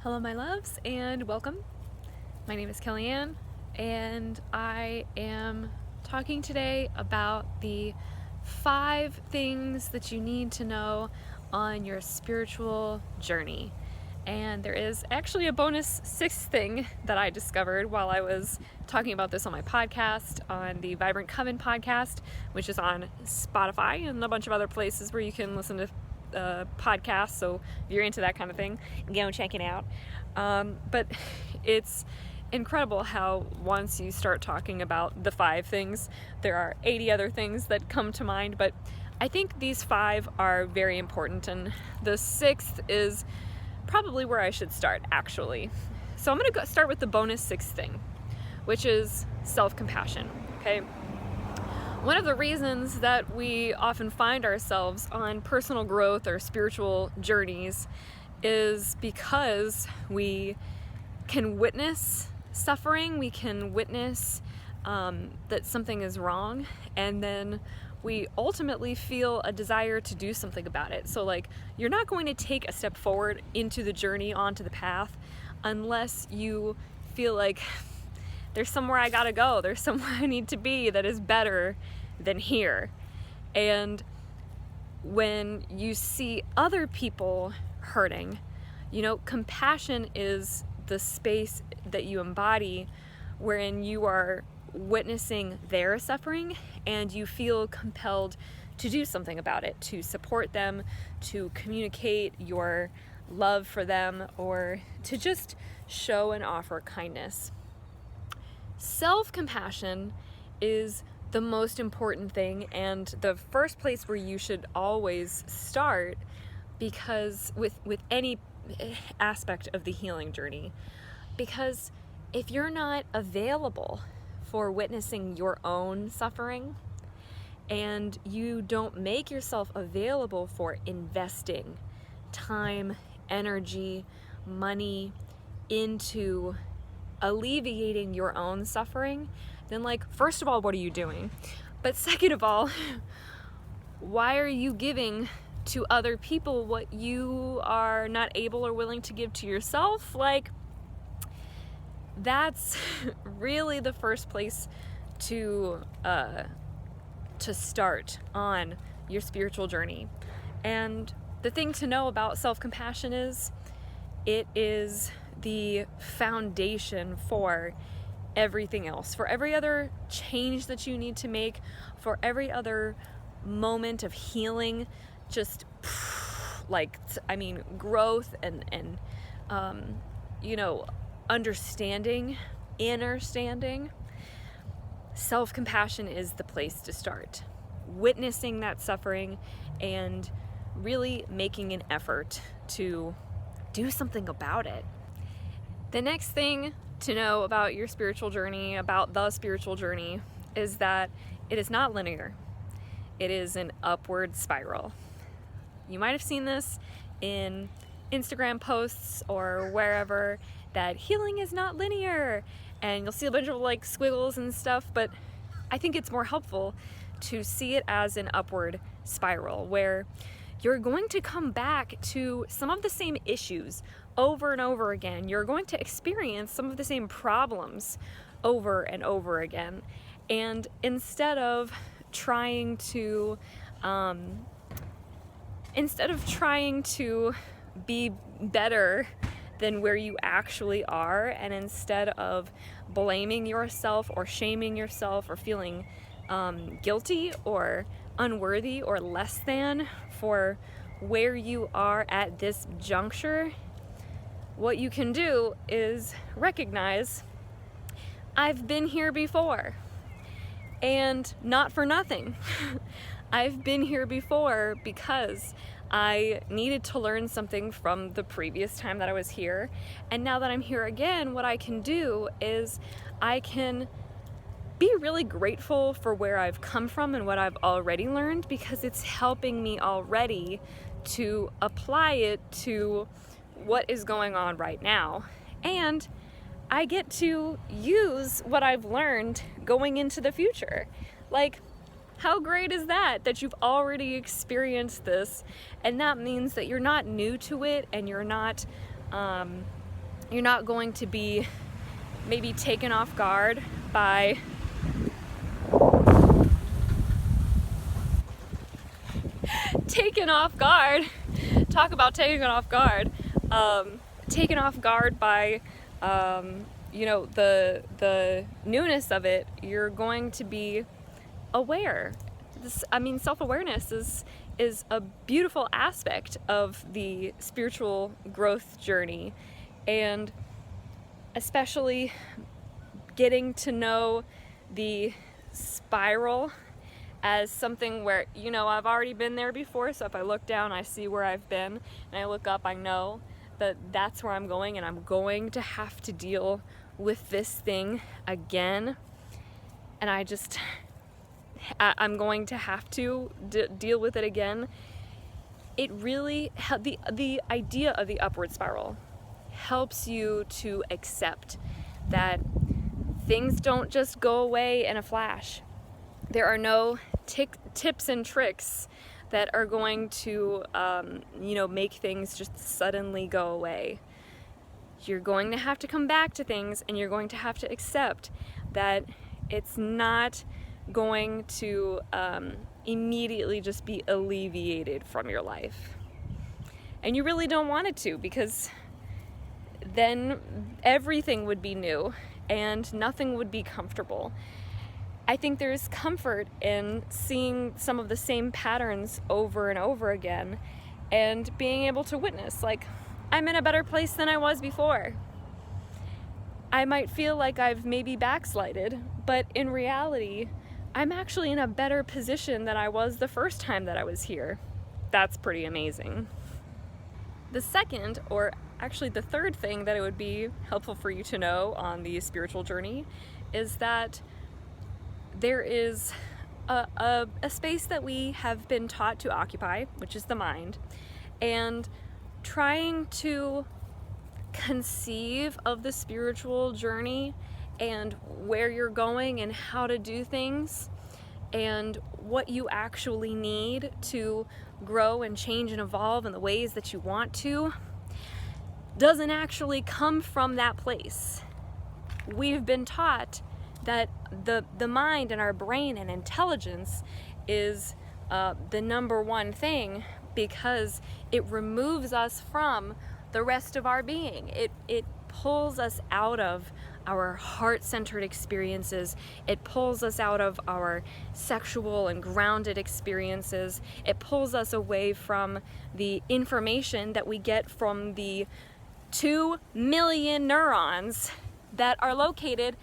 Hello my loves and welcome. My name is Kellyanne and I am talking today about the 5 things that you need to know on your spiritual journey. And there is actually a bonus 6th thing that I discovered while I was talking about this on my podcast, on the Vibrant Coven podcast, which is on Spotify and a bunch of other places where you can listen to podcasts. So if you're into that kind of thing, go check it out. But it's incredible how once you start talking about the 5 things, there are 80 other things that come to mind. But I think these 5 are very important, and the 6th is probably where I should start, actually. So I'm going to start with the bonus 6th thing, which is self-compassion. Okay. One of the reasons that we often find ourselves on personal growth or spiritual journeys is because we can witness suffering, we can witness that something is wrong, and then we ultimately feel a desire to do something about it. So like, you're not going to take a step forward into the journey, onto the path, unless you feel like there's somewhere I gotta go, there's somewhere I need to be that is better than here. And when you see other people hurting, compassion is the space that you embody wherein you are witnessing their suffering and you feel compelled to do something about it, to support them, to communicate your love for them, or to just show and offer kindness. Self-compassion is the most important thing and the first place where you should always start, because with any aspect of the healing journey, because if you're not available for witnessing your own suffering and you don't make yourself available for investing time, energy, money into alleviating your own suffering, then first of all, what are you doing? But second of all, why are you giving to other people what you are not able or willing to give to yourself? That's really the first place to start on your spiritual journey. And the thing to know about self-compassion is it is the foundation for everything else, for every other change that you need to make, for every other moment of healing, just growth and understanding, inner standing. Self-compassion is the place to start. Witnessing that suffering and really making an effort to do something about it. The next thing to know about your spiritual journey, about the spiritual journey, is that it is not linear. It is an upward spiral. You might have seen this in Instagram posts or wherever, that healing is not linear, and you'll see a bunch of squiggles and stuff, but I think it's more helpful to see it as an upward spiral where you're going to come back to some of the same issues over and over again. You're going to experience some of the same problems over and over again. And instead of trying to be better than where you actually are, and instead of blaming yourself or shaming yourself or feeling guilty or unworthy or less than for where you are at this juncture, what you can do is recognize, I've been here before, and not for nothing. I've been here before because I needed to learn something from the previous time that I was here, and now that I'm here again, what I can do is I can be really grateful for where I've come from and what I've already learned, because it's helping me already to apply it to what is going on right now. And I get to use what I've learned going into the future. How great is that you've already experienced this, and that means that you're not new to it and you're not You're not going to be maybe taken off guard by talk about taken off guard, taken off guard by the newness of it. You're going to be aware. Self-awareness is a beautiful aspect of the spiritual growth journey, and especially getting to know the spiral as something where, I've already been there before, so if I look down, I see where I've been, and I look up, I know that that's where I'm going, and I'm going to have to deal with this thing again, and I'm going to have to deal with it again. It really, the idea of the upward spiral helps you to accept that things don't just go away in a flash. There are no tips and tricks that are going to, make things just suddenly go away. You're going to have to come back to things, and you're going to have to accept that it's not going to immediately just be alleviated from your life. And you really don't want it to, because then everything would be new and nothing would be comfortable. I think there's comfort in seeing some of the same patterns over and over again and being able to witness, like, I'm in a better place than I was before. I might feel like I've maybe backslided, but in reality, I'm actually in a better position than I was the first time that I was here. That's pretty amazing. The second, or actually the third thing that it would be helpful for you to know on the spiritual journey is that there is a space that we have been taught to occupy, which is the mind, and trying to conceive of the spiritual journey and where you're going and how to do things and what you actually need to grow and change and evolve in the ways that you want to doesn't actually come from that place. We've been taught that the mind and our brain and intelligence is the number one thing because it removes us from the rest of our being. It pulls us out of our heart-centered experiences. It pulls us out of our sexual and grounded experiences. It pulls us away from the information that we get from the 2 million neurons that are located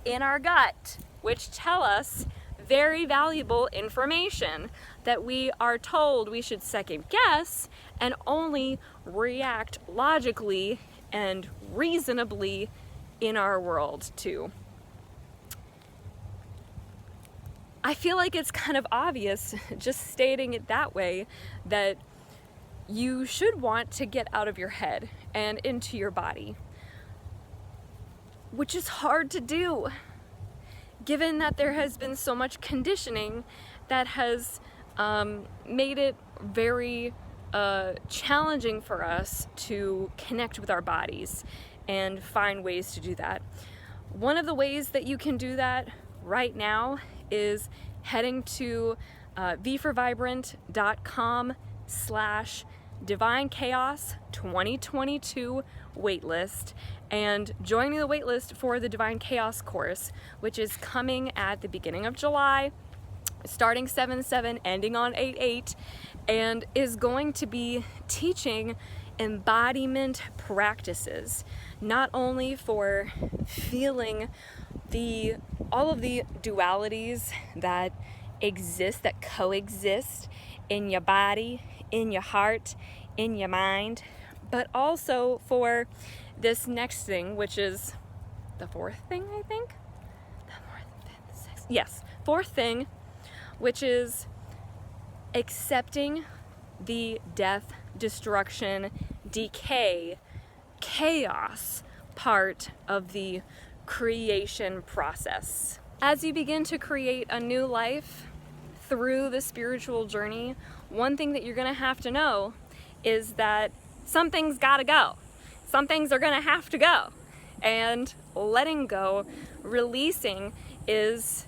in our gut, which tell us very valuable information that we are told we should second guess and only react logically and reasonably in our world to. I feel like it's kind of obvious, just stating it that way, that you should want to get out of your head and into your body, which is hard to do, given that there has been so much conditioning that has made it very challenging for us to connect with our bodies and find ways to do that. One of the ways that you can do that right now is heading to vforvibrant.com/Divine Chaos 2022 waitlist and joining the waitlist for the Divine Chaos course, which is coming at the beginning of July, starting 7/7, ending on 8/8, and is going to be teaching embodiment practices, not only for feeling all of the dualities that exist, that coexist in your body, in your heart, in your mind, but also for this next thing, which is the fourth thing, I think? Fourth thing, which is accepting the death, destruction, decay, chaos part of the creation process. As you begin to create a new life through the spiritual journey, one thing that you're going to have to know is that something's got to go. some things are gonna have to go. And letting go, releasing, is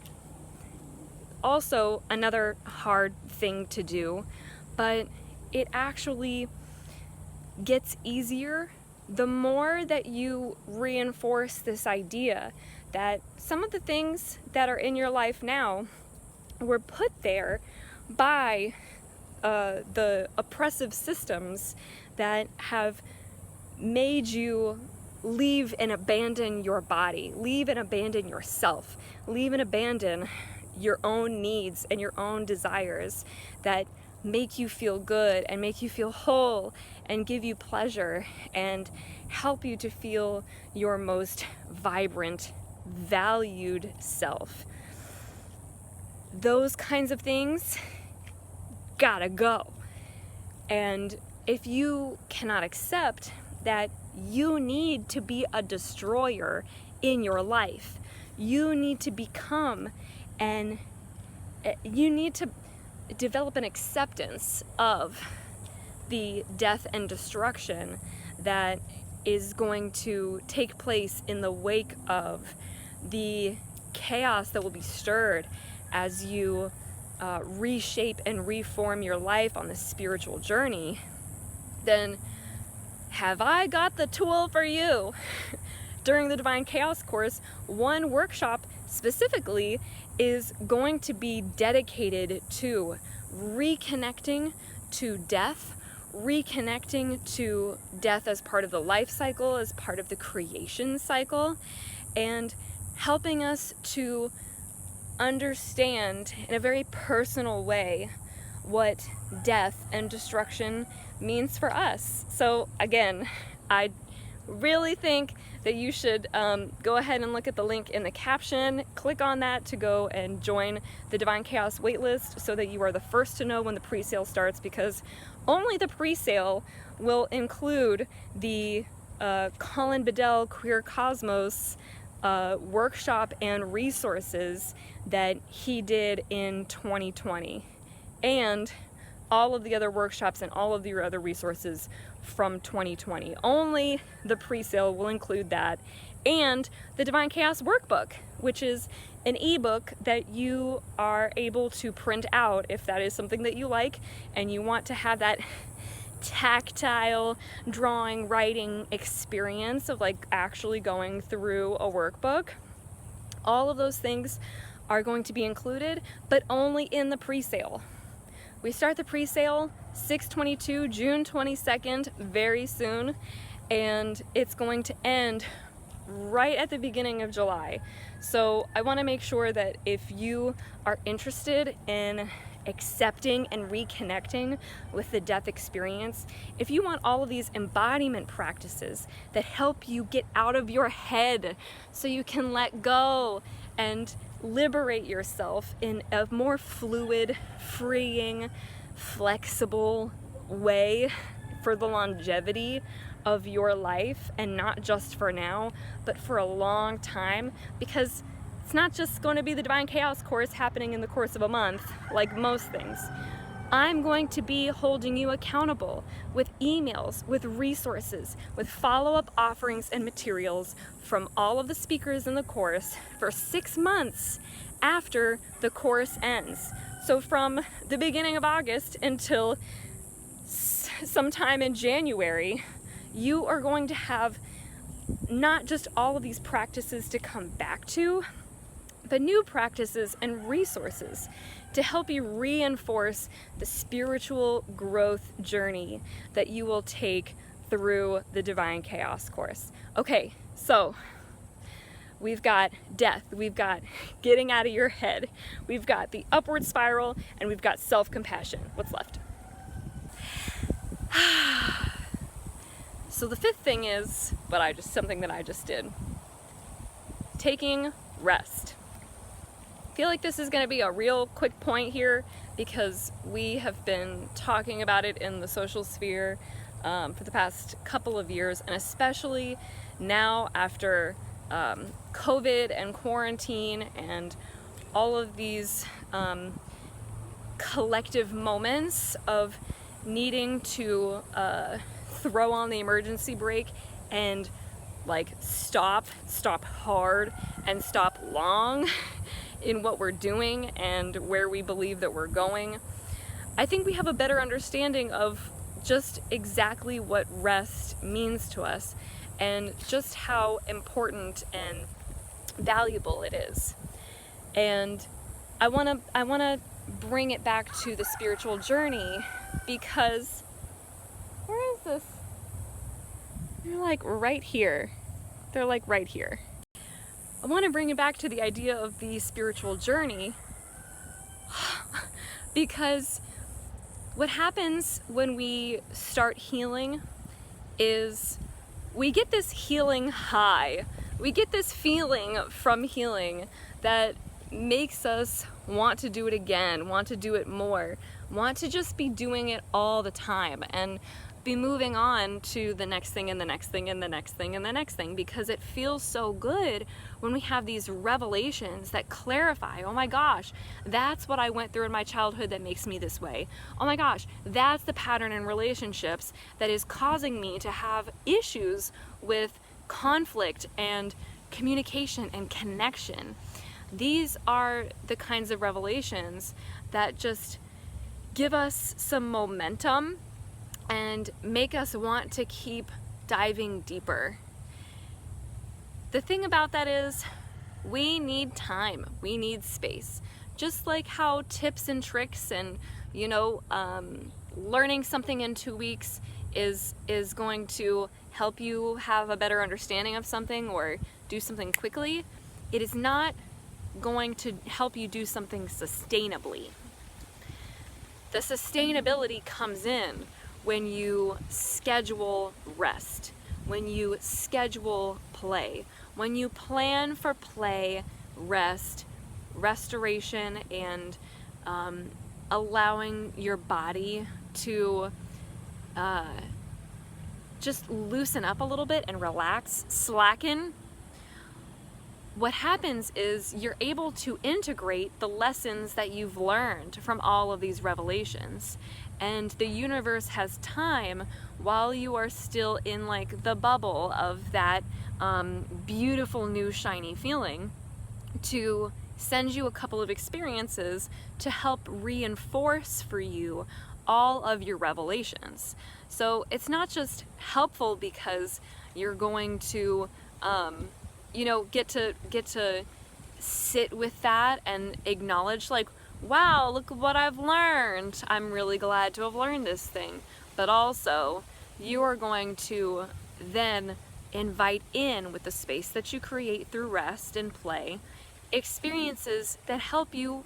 also another hard thing to do, but it actually gets easier the more that you reinforce this idea that some of the things that are in your life now were put there by the oppressive systems that have made you leave and abandon your body, leave and abandon yourself, leave and abandon your own needs and your own desires that make you feel good and make you feel whole and give you pleasure and help you to feel your most vibrant, valued self. Those kinds of things gotta go. And if you cannot accept that you need to be a destroyer in your life, you need to become and you need to develop an acceptance of the death and destruction that is going to take place in the wake of the chaos that will be stirred as you reshape and reform your life on this spiritual journey, then have I got the tool for you. During the Divine Chaos course, one workshop specifically is going to be dedicated to reconnecting to death, reconnecting to death as part of the life cycle, as part of the creation cycle, and helping us to understand in a very personal way what death and destruction means for us. So again, I really think that you should go ahead and look at the link in the caption, click on that to go and join the Divine Chaos waitlist so that you are the first to know when the pre-sale starts, because only the pre-sale will include the Colin Bedell Queer Cosmos workshop and resources that he did in 2020, and all of the other workshops and all of the other resources from 2020. Only the pre-sale will include that, and the Divine Chaos Workbook, which is an ebook that you are able to print out if that is something that you like and you want to have that tactile drawing, writing experience of like actually going through a workbook. All of those things are going to be included, but only in the pre-sale. We start the pre-sale 6/22, June 22nd, very soon, and it's going to end right at the beginning of July. So I want to make sure that if you are interested in accepting and reconnecting with the death experience, if you want all of these embodiment practices that help you get out of your head so you can let go and liberate yourself in a more fluid, freeing, flexible way for the longevity of your life, and not just for now, but for a long time, because it's not just going to be the Divine Chaos course happening in the course of a month, like most things. I'm going to be holding you accountable with emails, with resources, with follow-up offerings and materials from all of the speakers in the course for 6 months after the course ends. So from the beginning of August until sometime in January, you are going to have not just all of these practices to come back to, but new practices and resources to help you reinforce the spiritual growth journey that you will take through the Divine Chaos course. Okay, so we've got death, we've got getting out of your head, we've got the upward spiral, and we've got self-compassion. What's left? So the fifth thing is something that I just did. Taking rest. I feel like this is going to be a real quick point here because we have been talking about it in the social sphere for the past couple of years, and especially now after COVID and quarantine and all of these collective moments of needing to throw on the emergency brake and like stop hard and stop long in what we're doing and where we believe that we're going, I think we have a better understanding of just exactly what rest means to us and just how important and valuable it is. And I want to bring it back to the spiritual journey, because where is this? They're like right here. They're like right here. I want to bring it back to the idea of the spiritual journey because what happens when we start healing is we get this healing high. We get this feeling from healing that makes us want to do it again, want to do it more, want to just be doing it all the time and be moving on to the next thing and the next thing and the next thing and the next thing, because it feels so good when we have these revelations that clarify, oh my gosh, that's what I went through in my childhood that makes me this way. Oh my gosh, that's the pattern in relationships that is causing me to have issues with conflict and communication and connection. These are the kinds of revelations that just give us some momentum and make us want to keep diving deeper. The thing about that is we need time, we need space. Just like how tips and tricks and, learning something in 2 weeks is going to help you have a better understanding of something or do something quickly, it is not going to help you do something sustainably. The sustainability comes in when you schedule rest, when you schedule play, when you plan for play, rest, restoration, and allowing your body to just loosen up a little bit and relax, slacken. What happens is you're able to integrate the lessons that you've learned from all of these revelations. And the universe has time while you are still in like the bubble of that beautiful new shiny feeling to send you a couple of experiences to help reinforce for you all of your revelations. So it's not just helpful because you're going to get to sit with that and acknowledge like, wow, look what I've learned. I'm really glad to have learned this thing. But also, you are going to then invite in, with the space that you create through rest and play, experiences that help you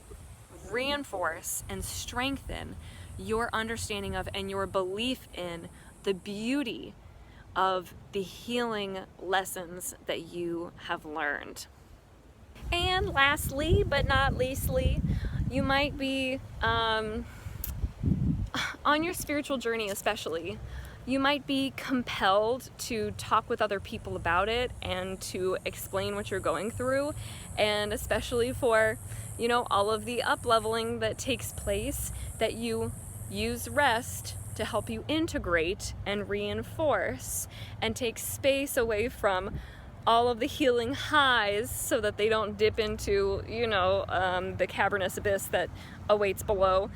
reinforce and strengthen your understanding of and your belief in the beauty of the healing lessons that you have learned. And lastly, but not leastly, you might be, on your spiritual journey especially, you might be compelled to talk with other people about it and to explain what you're going through, and especially for, all of the up-leveling that takes place, that you use rest to help you integrate and reinforce and take space away from all of the healing highs so that they don't dip into, the cavernous abyss that awaits below.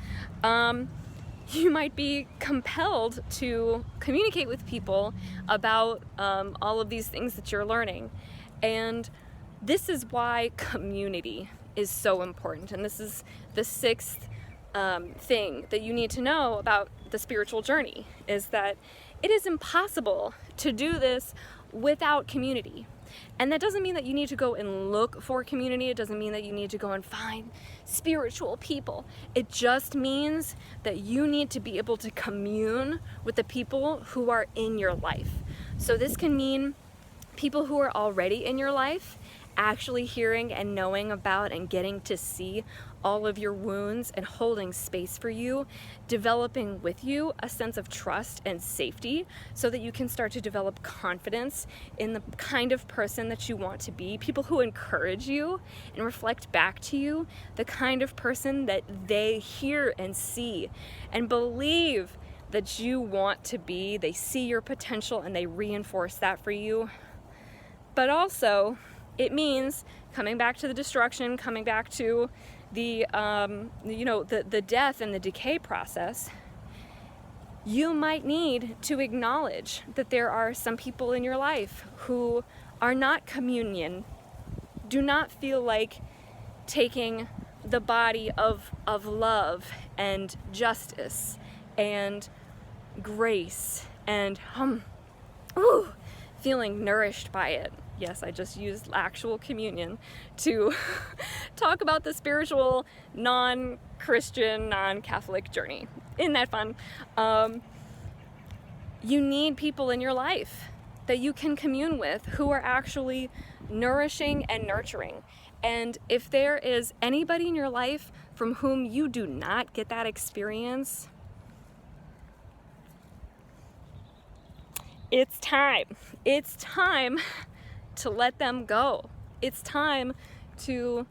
You might be compelled to communicate with people about all of these things that you're learning. And this is why community is so important. And this is the sixth thing that you need to know about the spiritual journey, is that it is impossible to do this without community. And that doesn't mean that you need to go and look for community. It doesn't mean that you need to go and find spiritual people. It just means that you need to be able to commune with the people who are in your life. So this can mean people who are already in your life, actually hearing and knowing about and getting to see all of your wounds and holding space for you, developing with you a sense of trust and safety so that you can start to develop confidence in the kind of person that you want to be, people who encourage you and reflect back to you the kind of person that they hear and see and believe that you want to be. They see your potential and they reinforce that for you. But also, it means coming back to the destruction, coming back to the the death and the decay process. You might need to acknowledge that there are some people in your life who are not communion, do not feel like taking the body of love and justice and grace and feeling nourished by it. Yes, I just used actual communion to talk about the spiritual, non-Christian, non-Catholic journey. Isn't that fun? You need people in your life that you can commune with who are actually nourishing and nurturing. And if there is anybody in your life from whom you do not get that experience, it's time. It's time to let them go. It's time to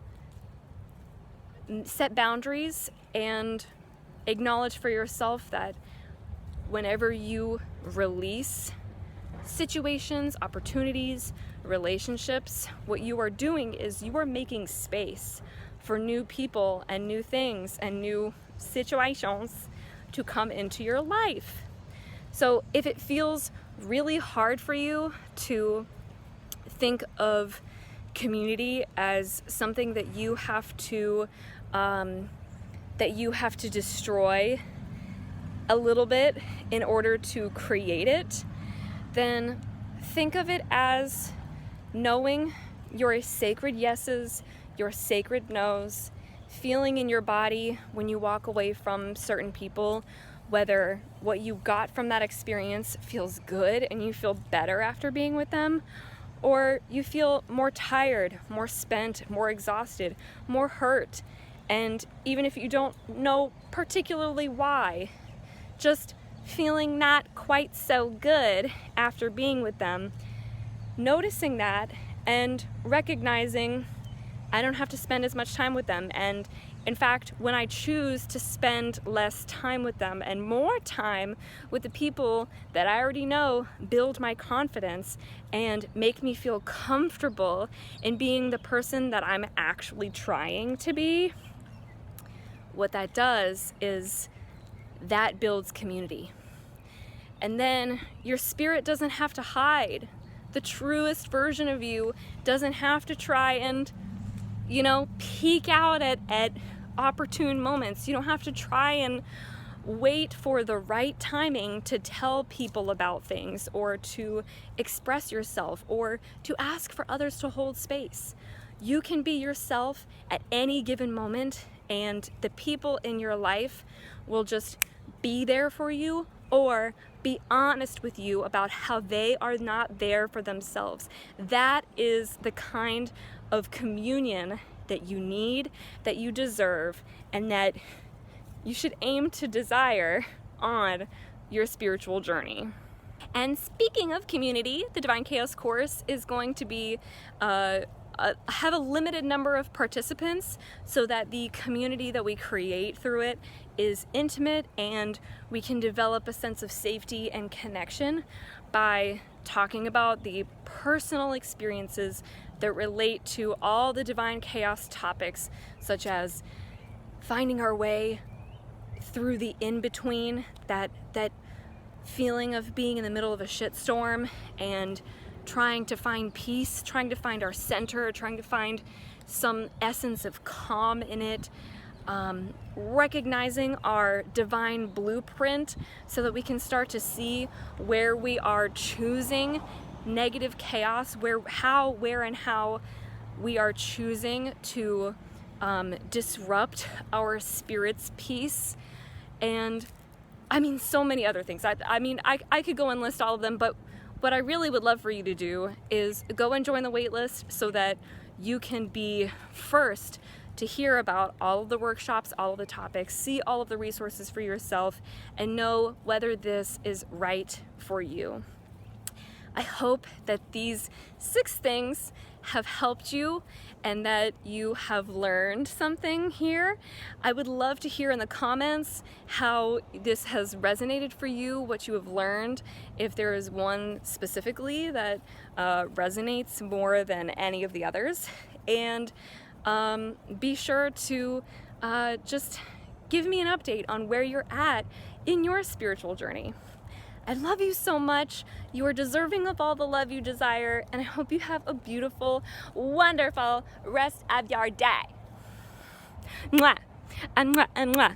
set boundaries and acknowledge for yourself that whenever you release situations, opportunities, relationships, what you are doing is you are making space for new people and new things and new situations to come into your life. So if it feels really hard for you to think of community as something that you have to destroy a little bit in order to create it, then think of it as knowing your sacred yeses, your sacred nos, feeling in your body when you walk away from certain people, whether what you got from that experience feels good and you feel better after being with them, or you feel more tired, more spent, more exhausted, more hurt. And even if you don't know particularly why, just feeling not quite so good after being with them, noticing that and recognizing I don't have to spend as much time with them. And in fact, when I choose to spend less time with them and more time with the people that I already know build my confidence and make me feel comfortable in being the person that I'm actually trying to be, what that does is that builds community. And then your spirit doesn't have to hide. The truest version of you doesn't have to try and, peek out at opportune moments. You don't have to try and wait for the right timing to tell people about things or to express yourself or to ask for others to hold space. You can be yourself at any given moment, and the people in your life will just be there for you or be honest with you about how they are not there for themselves. That is the kind of communion that you need, that you deserve, and that you should aim to desire on your spiritual journey. And speaking of community, the Divine Chaos course is going to be have a limited number of participants so that the community that we create through it is intimate and we can develop a sense of safety and connection by talking about the personal experiences that relate to all the Divine Chaos topics, such as finding our way through the in-between, that feeling of being in the middle of a shitstorm and trying to find peace, trying to find our center, trying to find some essence of calm in it, recognizing our divine blueprint so that we can start to see where we are choosing negative chaos, where and how we are choosing to disrupt our spirit's peace, and so many other things. I could go and list all of them, but what I really would love for you to do is go and join the waitlist so that you can be first to hear about all of the workshops, all of the topics, see all of the resources for yourself, and know whether this is right for you. I hope that these 6 things have helped you and that you have learned something here. I would love to hear in the comments how this has resonated for you, what you have learned, if there is one specifically that resonates more than any of the others. And be sure to just give me an update on where you're at in your spiritual journey. I love you so much. You are deserving of all the love you desire, and I hope you have a beautiful, wonderful rest of your day. Mwah, and mwah, and mwah.